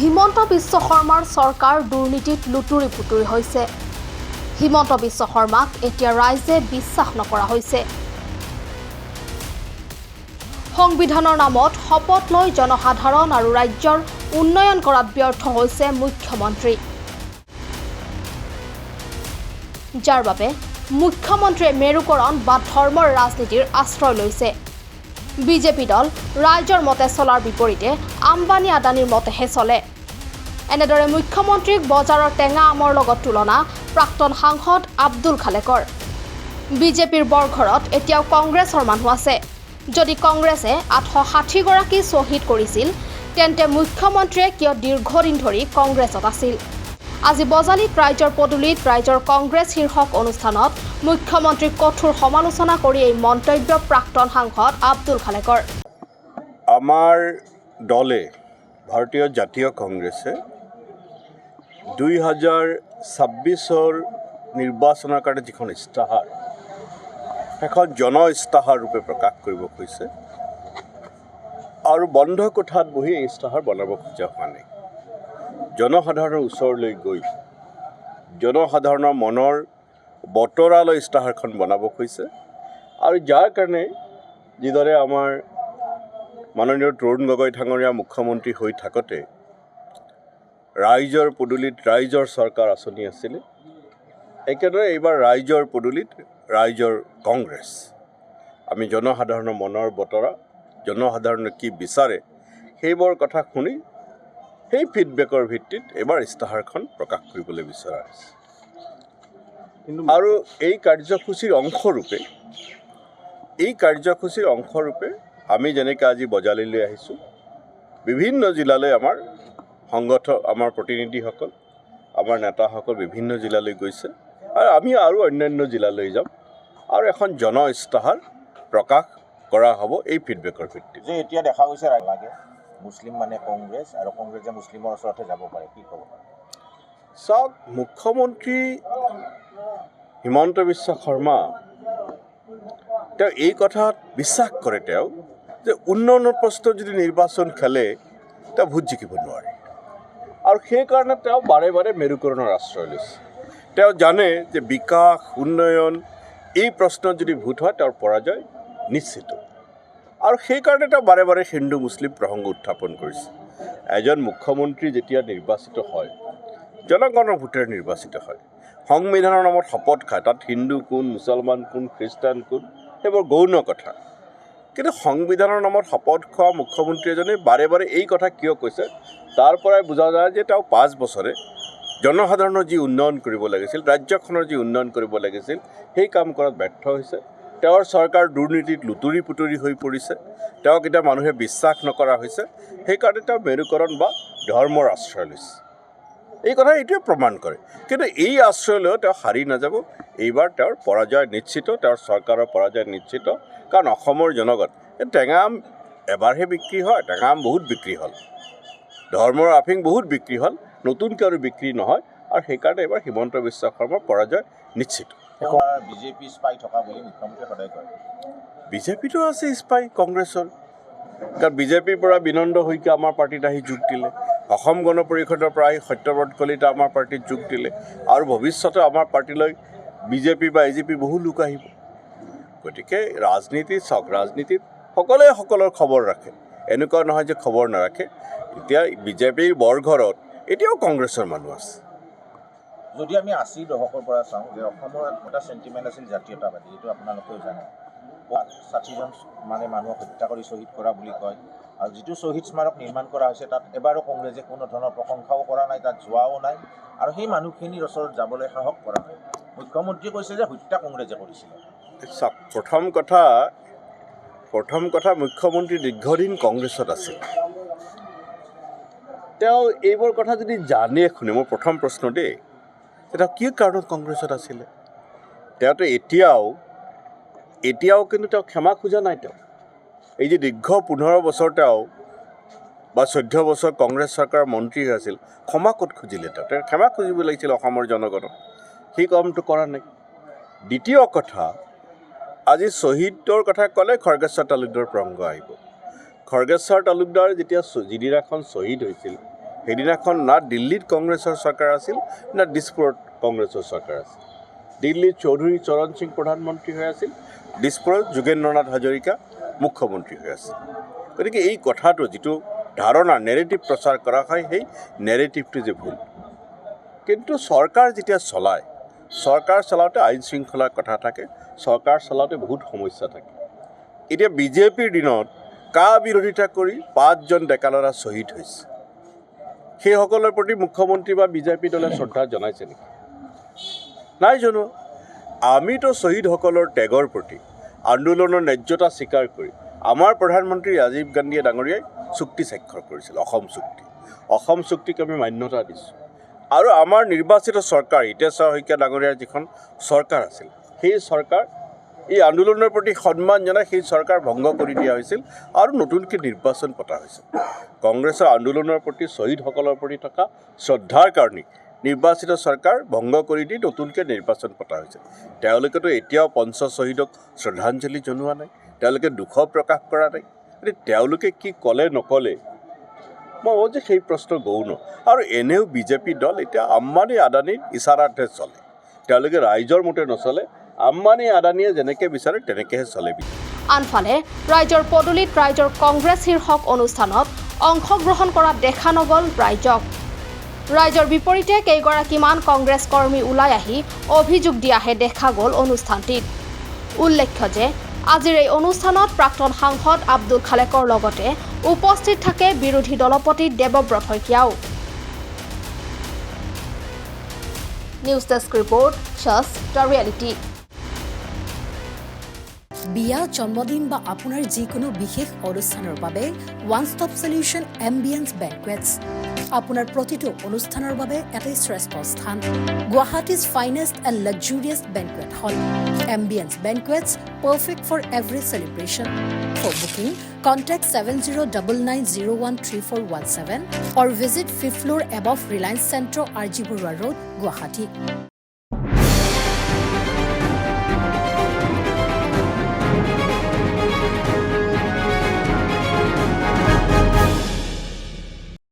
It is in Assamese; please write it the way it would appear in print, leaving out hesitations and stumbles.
হিমন্ত বিশ্ব শৰ্মাৰ চৰকাৰ দুৰ্নীতিত লুটুৰি পুটুৰি হৈছে। হিমন্ত বিশ্ব শৰ্মাক এতিয়া ৰাইজে বিশ্বাস নকৰা হৈছে। সংবিধানৰ নামত শপত লৈ জনসাধাৰণ আৰু ৰাজ্যৰ উন্নয়ন কৰাত ব্যৰ্থ হৈছে মুখ্যমন্ত্ৰী। যাৰ বাবে মুখ্যমন্ত্ৰীয়ে মেৰুকৰণ বা ধৰ্মৰ ৰাজনীতিৰ আশ্ৰয় লৈছে। বিজেপি দল ৰাইজৰ মতে চলাৰ বিপৰীতে আম্বানী আদানীৰ মতেহে চলে। এনেদৰে মুখ্যমন্ত্ৰীক বজাৰৰ টেঙা আমৰ লগত তুলনা প্ৰাক্তন সাংসদ আব্দুল খালেকৰ। বিজেপিৰ বৰঘৰত এতিয়াও কংগ্ৰেছৰ মানুহ আছে। যদি কংগ্ৰেছে 860 গৰাকী শ্বহীদ কৰিছিল তেন্তে মুখ্যমন্ত্ৰীয়ে কিয় দীৰ্ঘদিন ধৰি কংগ্ৰেছত আছিল। আজি বজালীত ৰাইজৰ পদূলিত ৰাইজৰ কংগ্ৰেছ শীৰ্ষক অনুষ্ঠানত মুখ্যমন্ত্ৰীক কঠোৰ সমালোচনা কৰি এই মন্তব্য প্ৰাক্তন সাংসদ আব্দুল খালেকৰ। আমাৰ দলে ভাৰতীয় জাতীয় কংগ্ৰেছে 2026 নিৰ্বাচনৰ কাৰণে যিখন ইস্তাহাৰ এখন জন ইস্তাহাৰ ৰূপে প্ৰকাশ কৰিব খুজিছে আৰু বন্ধ কোঠাত বহি এই ইস্তাহাৰ বনাব খোজা হোৱা নাই। জনসাধাৰণৰ ওচৰলৈ গৈ জনসাধাৰণৰ মনৰ বতৰালৈ ইস্তাহাৰখন বনাব খুজিছে আৰু যাৰ কাৰণে যিদৰে আমাৰ মাননীয় তৰুণ গগৈ ডাঙৰীয়া মুখ্যমন্ত্ৰী হৈ থাকোঁতে ৰাইজৰ পদূলিত ৰাইজৰ চৰকাৰ আঁচনি আছিলে, একেদৰে এইবাৰ ৰাইজৰ পদূলিত ৰাইজৰ কংগ্ৰেছ। আমি জনসাধাৰণৰ মনৰ বতৰা, জনসাধাৰণে কি বিচাৰে সেইবোৰ কথা শুনি সেই ফিডবেকৰ ভিত্তিত এইবাৰ ইস্তাহাৰখন প্ৰকাশ কৰিবলৈ বিচৰা হৈছে। আৰু এই কাৰ্যসূচীৰ অংশৰূপে আমি যেনেকৈ আজি বজালীলৈ আহিছোঁ, বিভিন্ন জিলালৈ আমাৰ প্ৰতিনিধিসকল, আমাৰ নেতাসকল বিভিন্ন জিলালৈ গৈছে আৰু আমি আৰু অন্যান্য জিলালৈ যাম আৰু এখন জন ইস্তাহাৰ প্ৰকাশ কৰা হ'ব এই ফিডবেকৰ ভিত্তিত। যে এতিয়া দেখা গৈছে লাগে মুছলিম মানে কংগ্ৰেছ আৰু কংগ্ৰেছে মুছলিমৰ ওচৰতে যাব পাৰে, কি ক'ব? চাওক, মুখ্যমন্ত্ৰী হিমন্ত বিশ্ব শৰ্মা তেওঁ এই কথাত বিশ্বাস কৰে তেওঁ যে উন্নয়নৰ প্ৰশ্নত যদি নিৰ্বাচন খেলে তেওঁ ভোট জিকিব নোৱাৰে আৰু সেইকাৰণে তেওঁ বাৰে বাৰে মেৰুকৰণৰ আশ্ৰয় লৈছে। তেওঁ জানে যে বিকাশ উন্নয়ন এই প্ৰশ্নত যদি ভোট হয় তেওঁৰ পৰাজয় নিশ্চিত আৰু সেইকাৰণে তেওঁ বাৰে বাৰে হিন্দু মুছলিম প্ৰসংগ উত্থাপন কৰিছে। এজন মুখ্যমন্ত্ৰী যেতিয়া নিৰ্বাচিত হয়, জনগণৰ ভোটেৰে নিৰ্বাচিত হয়, সংবিধানৰ নামত শপত খায়, তাত হিন্দু কোন, মুছলমান কোন, খ্ৰীষ্টান কোন, সেইবোৰ গৌণ কথা। কিন্তু সংবিধানৰ নামত শপত খোৱা মুখ্যমন্ত্ৰী এজনে বাৰে বাৰে এই কথা কিয় কৈছে তাৰ পৰাই বুজা যায় যে তেওঁ 5 বছৰে জনসাধাৰণৰ যি উন্নয়ন কৰিব লাগিছিল, ৰাজ্যখনৰ যি উন্নয়ন কৰিব লাগিছিল সেই কাম কৰাত ব্যৰ্থ হৈছে। তেওঁৰ চৰকাৰ দুৰ্নীতিত লুটুৰি পুটুৰি হৈ পৰিছে, তেওঁক এতিয়া মানুহে বিশ্বাস নকৰা হৈছে। সেইকাৰণে তেওঁ মেৰুকৰণ বা ধৰ্মৰ আশ্ৰয় লৈছে। এই কথা এইটোৱে প্ৰমাণ কৰে। কিন্তু এই আশ্ৰয় লৈ তেওঁ হাৰি নাযাব। এইবাৰ তেওঁৰ পৰাজয় নিশ্চিত, তেওঁৰ চৰকাৰৰ পৰাজয় নিশ্চিত। কাৰণ অসমৰ জনগণ টেঙা আম এবাৰহে বিক্ৰী হয়, টেঙা আম বহুত বিক্ৰী হ'ল, ধৰ্মৰ আফিং বহুত বিক্ৰী হ'ল, নতুনকৈ আৰু বিক্ৰী নহয় আৰু সেইকাৰণে এইবাৰ হিমন্ত বিশ্ব শৰ্মাৰ পৰাজয় নিশ্চিত। বিজেপি স্পাই থকা বুলি মুখ্যমন্ত্ৰীয়ে সদায় কয়। বিজেপিতো আছে স্পাই কংগ্ৰেছৰ, কাৰণ বিজেপিৰ পৰা বিনন্দ শইকীয়া আমাৰ পাৰ্টিত আহি যোগ দিলে, অসম গণ পৰিষদৰ পৰা আহি সত্যব্ৰত কলিতা আমাৰ পাৰ্টিত যোগ দিলে আৰু ভৱিষ্যতে আমাৰ পাৰ্টিলৈ বিজেপি বা এজেপি বহু লোক আহিব। গতিকে ৰাজনীতিত সকলোৱে সকলোৰ খবৰ ৰাখে, এনেকুৱা নহয় যে খবৰ নাৰাখে। এতিয়া বিজেপিৰ বৰঘৰত এতিয়াও কংগ্ৰেছৰ মানুহ আছে। যদি আমি 80 দশকৰ পৰা চাওঁ যে অসমৰ এটা চেণ্টিমেণ্ট আছিল জাতীয়তাবাদী, এইটো আপোনালোকেও জানে। 60জন মানে মানুহক হত্যা কৰি শ্বহীদ কৰা বুলি কয় আৰু যিটো শ্বহীদ স্মাৰক নিৰ্মাণ কৰা হৈছে তাত এবাৰো কংগ্ৰেছে কোনো ধৰণৰ প্ৰশংসাও কৰা নাই, তাত যোৱাও নাই আৰু সেই মানুহখিনিৰ ওচৰত যাবলৈ সাহস কৰা নাই। মুখ্যমন্ত্ৰীয়ে কৈছে যে হত্যা কংগ্ৰেছে কৰিছিলে। চাওক, প্ৰথম কথা মুখ্যমন্ত্ৰী দীৰ্ঘদিন কংগ্ৰেছত আছিল। তেওঁ এইবোৰ কথা যদি জানে শুনে, মোৰ প্ৰথম প্ৰশ্ন দেই, তেওঁ কি কাৰণত কংগ্ৰেছত আছিলে? তেওঁতো এতিয়াও কিন্তু তেওঁ ক্ষমা খোজা নাই। তেওঁ এই যে দীৰ্ঘ 15 বছৰ তেওঁ বা 14 বছৰ কংগ্ৰেছ চৰকাৰৰ মন্ত্ৰী হৈ আছিল, ক্ষমা ক'ত খুজিলে? তেওঁ ক্ষমা খুজিব লাগিছিল অসমৰ জনগণক, সেই কামটো কৰা নাই। দ্বিতীয় কথা, আজি শ্বহীদৰ কথা ক'লে খৰ্গেশ্বৰ তালুকদাৰ প্ৰসংগ আহিব। খৰ্গেশ্বৰ তালুকদাৰ যেতিয়া যিদিনাখন শ্বহীদ হৈছিল সেইদিনাখন না দিল্লীত কংগ্ৰেছৰ চৰকাৰ আছিল না দিছপুৰত কংগ্ৰেছৰ চৰকাৰ আছিল। দিল্লীত চৌধুৰী চৰণ সিং প্ৰধানমন্ত্ৰী হৈ আছিল, দিছপুৰত যোগেন্দ্ৰনাথ হাজৰিকা মুখ্যমন্ত্ৰী হৈ আছিল। গতিকে এই কথাটো যিটো ধাৰণা নেৰেটিভ প্ৰচাৰ কৰা হয়, সেই নেৰেটিভটো যে ভুল। কিন্তু চৰকাৰ যেতিয়া চলায়, চৰকাৰ চলাওঁতে আইন শৃংখলাৰ কথা থাকে, চৰকাৰ চলাওঁতে বহুত সমস্যা থাকে। এতিয়া বিজেপিৰ দিনত কা বিৰোধিতা কৰি 5জন ডেকা ল'ৰা শ্বহীদ হৈছে। সেইসকলৰ প্ৰতি মুখ্যমন্ত্ৰী বা বিজেপি দলে শ্ৰদ্ধা জনাইছে নেকি? নাই জনোৱা। আমিতো শ্বহীদসকলৰ ত্যাগৰ প্ৰতি আন্দোলনৰ ন্যায্যতা স্বীকাৰ কৰি আমাৰ প্ৰধানমন্ত্ৰী ৰাজীৱ গান্ধীয়ে ডাঙৰীয়াই চুক্তি স্বাক্ষৰ কৰিছিল, অসম চুক্তি। অসম চুক্তিক আমি মান্যতা দিছোঁ। আৰু আমাৰ নিৰ্বাচিত চৰকাৰ হিতেশ্বৰ শইকীয়া ডাঙৰীয়াৰ যিখন চৰকাৰ আছিল, সেই চৰকাৰ এই আন্দোলনৰ প্ৰতি সন্মান জনাই সেই চৰকাৰ ভংগ কৰি দিয়া হৈছিল আৰু নতুনকৈ নিৰ্বাচন পতা হৈছিল। কংগ্ৰেছৰ আন্দোলনৰ প্ৰতি শ্বহীদসকলৰ প্ৰতি থকা শ্ৰদ্ধাৰ কাৰণে নিৰ্বাচিত চৰকাৰ ভংগ কৰি দি নতুনকৈ নিৰ্বাচন পতা হৈছিল। তেওঁলোকেতো এতিয়াও শ্বহীদক শ্ৰদ্ধাঞ্জলি জনোৱা নাই, তেওঁলোকে দুখ প্ৰকাশ কৰা নাই। গতিকে তেওঁলোকে কি ক'লে নক'লে, মই ভাবোঁ যে সেই প্ৰশ্ন গৌণ। আৰু এনেও বিজেপি দল এতিয়া আম্বানী আদানীৰ ইচাৰাতহে চলে, তেওঁলোকে ৰাইজৰ মতে নচলে। আম্বানী আদানীয়ে যেনেকৈ বিচাৰে তেনেকৈহে চলে। আনফালে ৰাইজৰ পদূলিত ৰাইজৰ কংগ্ৰেছ শীৰ্ষক অনুষ্ঠানত অংশগ্ৰহণ কৰা দেখা নগ'ল ৰাইজক। ৰাইজৰ বিপৰীতে কেইগৰাকীমান কংগ্ৰেছ কৰ্মী ওলাই আহি অভিযোগ দিয়াহে দেখা গ'ল অনুষ্ঠানটিত। উল্লেখ্য যে আজিৰ এই অনুষ্ঠানত প্ৰাক্তন সাংসদ আব্দুল খালেকৰ লগতে উপস্থিত থাকে বিৰোধী দলপতি দেৱব্ৰত শইকীয়াও। News desk report, just the reality. বিয়া, জন্মদিন বা আপোনাৰ যিকোনো বিশেষ অনুষ্ঠানৰ বাবে one stop solution ambience banquets. আপোনাৰ প্ৰতিটো অনুষ্ঠানৰ বাবে এটাই শ্ৰেষ্ঠ স্থান, Guwahati's finest and luxurious banquet hall. Ambience banquets, perfect for every celebration. For booking, contact 7099013417 or visit 5th floor above Reliance Centro, RG Burwa Road, Guwahati.